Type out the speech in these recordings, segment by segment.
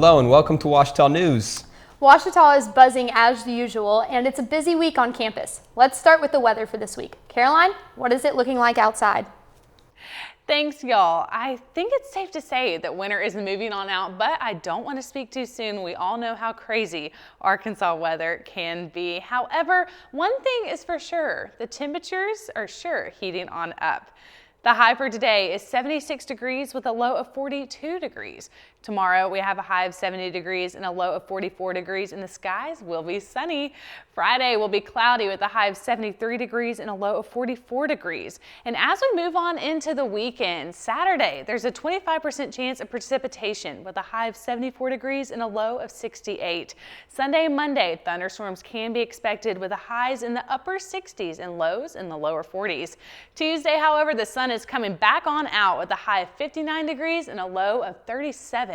Hello and welcome to Ouachita News. Ouachita is buzzing as usual, and it's a busy week on campus. Let's start with the weather for this week. Caroline, what is it looking like outside? Thanks, y'all. I think it's safe to say that winter is moving on out, but I don't want to speak too soon. We all know how crazy Arkansas weather can be. However, one thing is for sure, the temperatures are sure heating on up. The high for today is 76 degrees with a low of 42 degrees. Tomorrow we have a high of 70 degrees and a low of 44 degrees, and the skies will be sunny. Friday will be cloudy with a high of 73 degrees and a low of 44 degrees. And as we move on into the weekend, Saturday, there's a 25% chance of precipitation with a high of 74 degrees and a low of 68. Sunday and Monday, thunderstorms can be expected with the highs in the upper 60s and lows in the lower 40s. Tuesday, however, the sun is coming back on out with a high of 59 degrees and a low of 37.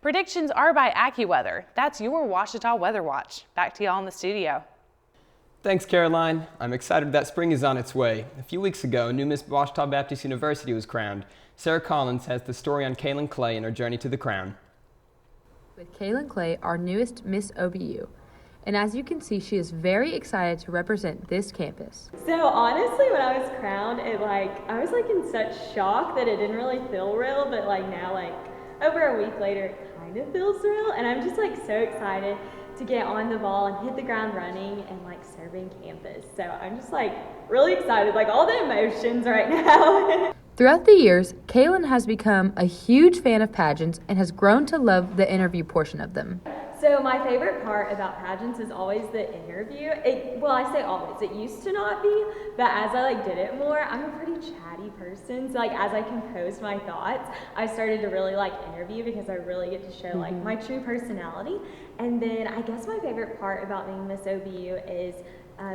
Predictions are by AccuWeather. That's your Ouachita Weather Watch. Back to y'all in the studio. Thanks, Caroline. I'm excited that spring is on its way. A few weeks ago, new Miss Ouachita Baptist University was crowned. Sarah Collins has the story on Kaylin Clay and her journey to the crown. With Kaylin Clay, our newest Miss OBU. And as you can see, she is very excited to represent this campus. So honestly, when I was crowned, I was in such shock that it didn't really feel real, but now over a week later, it kind of feels real, and I'm just so excited to get on the ball and hit the ground running and serving campus. So I'm just really excited, all the emotions right now. Throughout the years, Kaylin has become a huge fan of pageants and has grown to love the interview portion of them. So my favorite part about pageants is always the interview. I say always, it used to not be, but as I did it more, I'm a pretty chatty person. So as I composed my thoughts, I started to really interview because I really get to show my true personality. And then I guess my favorite part about being Miss OBU is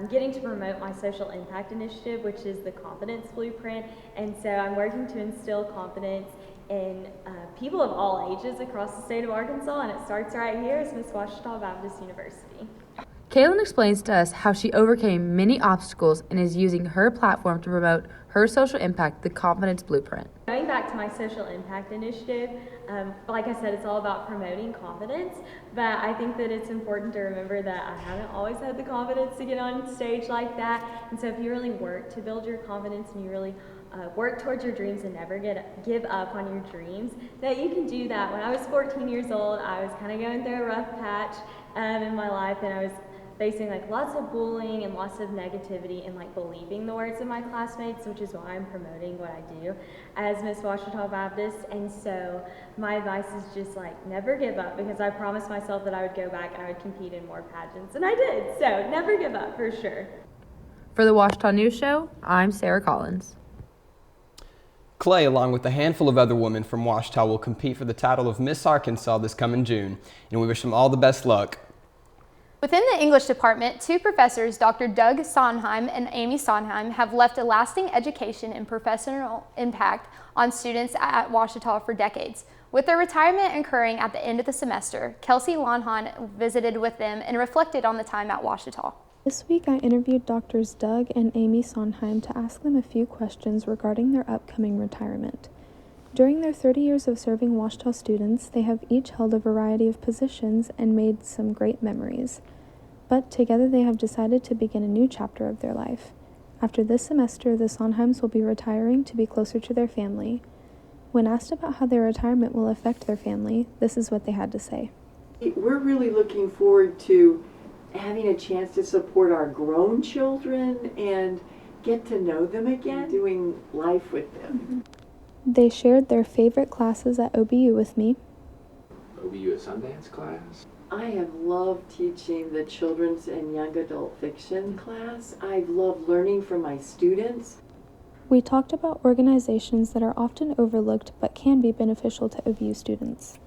getting to promote my social impact initiative, which is the Confidence Blueprint. And so I'm working to instill confidence in people of all ages across the state of Arkansas, and it starts right here as Miss Ouachita Baptist University. Kaylin explains to us how she overcame many obstacles and is using her platform to promote her social impact, the Confidence Blueprint. Going back to my social impact initiative, like I said, it's all about promoting confidence, but I think that it's important to remember that I haven't always had the confidence to get on stage like that, and so if you really work to build your confidence and you really work towards your dreams and never give up on your dreams, that you can do that. When I was 14 years old, I was kind of going through a rough patch in my life, and I was facing lots of bullying and lots of negativity and believing the words of my classmates, which is why I'm promoting what I do as Miss Ouachita Baptist. And so my advice is just never give up, because I promised myself that I would go back and I would compete in more pageants, and I did. So never give up, for sure. For the Ouachita News Show, I'm Sarah Collins. Clay, along with a handful of other women from Ouachita, will compete for the title of Miss Arkansas this coming June, and we wish them all the best luck. Within the English department, two professors, Dr. Doug Sondheim and Amy Sondheim, have left a lasting education and professional impact on students at Ouachita for decades. With their retirement occurring at the end of the semester, Kelsey Lonhan visited with them and reflected on the time at Ouachita. This week I interviewed Drs. Doug and Amy Sondheim to ask them a few questions regarding their upcoming retirement. During their 30 years of serving Ouachita students, they have each held a variety of positions and made some great memories. But together they have decided to begin a new chapter of their life. After this semester, the Sondheims will be retiring to be closer to their family. When asked about how their retirement will affect their family, this is what they had to say. We're really looking forward to having a chance to support our grown children and get to know them again, doing life with them. They shared their favorite classes at OBU with me. OBU at Sundance class. I have loved teaching the children's and young adult fiction class. I've loved learning from my students. We talked about organizations that are often overlooked but can be beneficial to OBU students.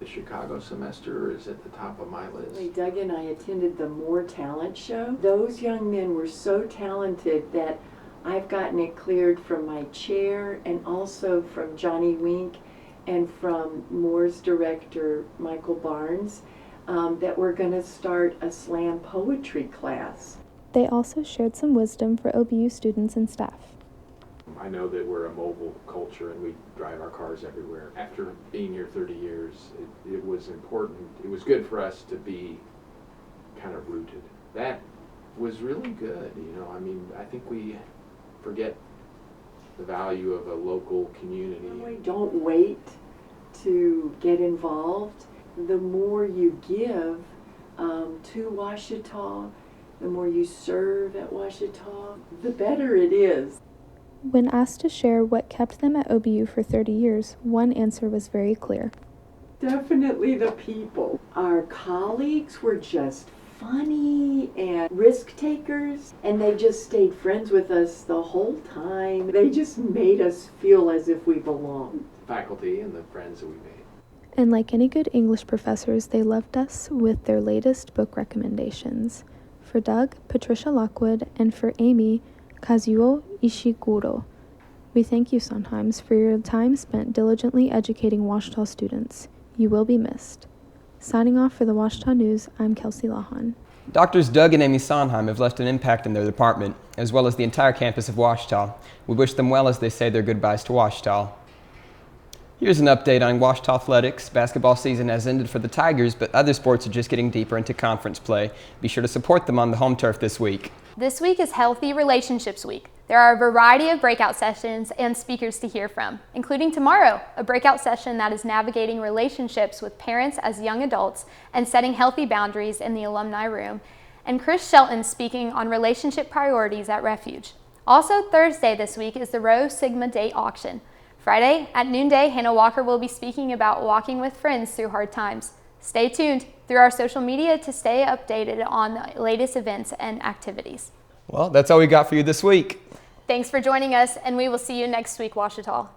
The Chicago semester is at the top of my list. Doug and I attended the More Talent show. Those young men were so talented that I've gotten it cleared from my chair and also from Johnny Wink and from Moore's director, Michael Barnes, that we're going to start a slam poetry class. They also shared some wisdom for OBU students and staff. I know that we're a mobile culture and we drive our cars everywhere. After being here 30 years, it was important. It was good for us to be kind of rooted. That was really good, you know. I mean, I think we forget the value of a local community. Don't wait to get involved. The more you give to Ouachita, the more you serve at Ouachita, the better it is. When asked to share what kept them at OBU for 30 years, one answer was very clear. Definitely the people. Our colleagues were just funny and risk takers, and they just stayed friends with us the whole time. They just made us feel as if we belonged. Faculty and the friends that we made. And like any good English professors, they left us with their latest book recommendations. For Doug, Patricia Lockwood, and for Amy, Kazuo Ishiguro. We thank you, Sondheims, for your time spent diligently educating Ouachita students. You will be missed. Signing off for the Ouachita News, I'm Kelsey Lahan. Doctors Doug and Amy Sondheim have left an impact in their department, as well as the entire campus of Ouachita. We wish them well as they say their goodbyes to Ouachita. Here's an update on Ouachita athletics. Basketball season has ended for the Tigers, but other sports are just getting deeper into conference play. Be sure to support them on the home turf this week. This week is Healthy Relationships Week. There are a variety of breakout sessions and speakers to hear from, including tomorrow, a breakout session that is navigating relationships with parents as young adults and setting healthy boundaries in the alumni room, and Chris Shelton speaking on relationship priorities at Refuge. Also Thursday this week is the Rho Sigma Date Auction. Friday at noonday, Hannah Walker will be speaking about walking with friends through hard times. Stay tuned through our social media to stay updated on the latest events and activities. Well, that's all we got for you this week. Thanks for joining us, and we will see you next week, Ouachita.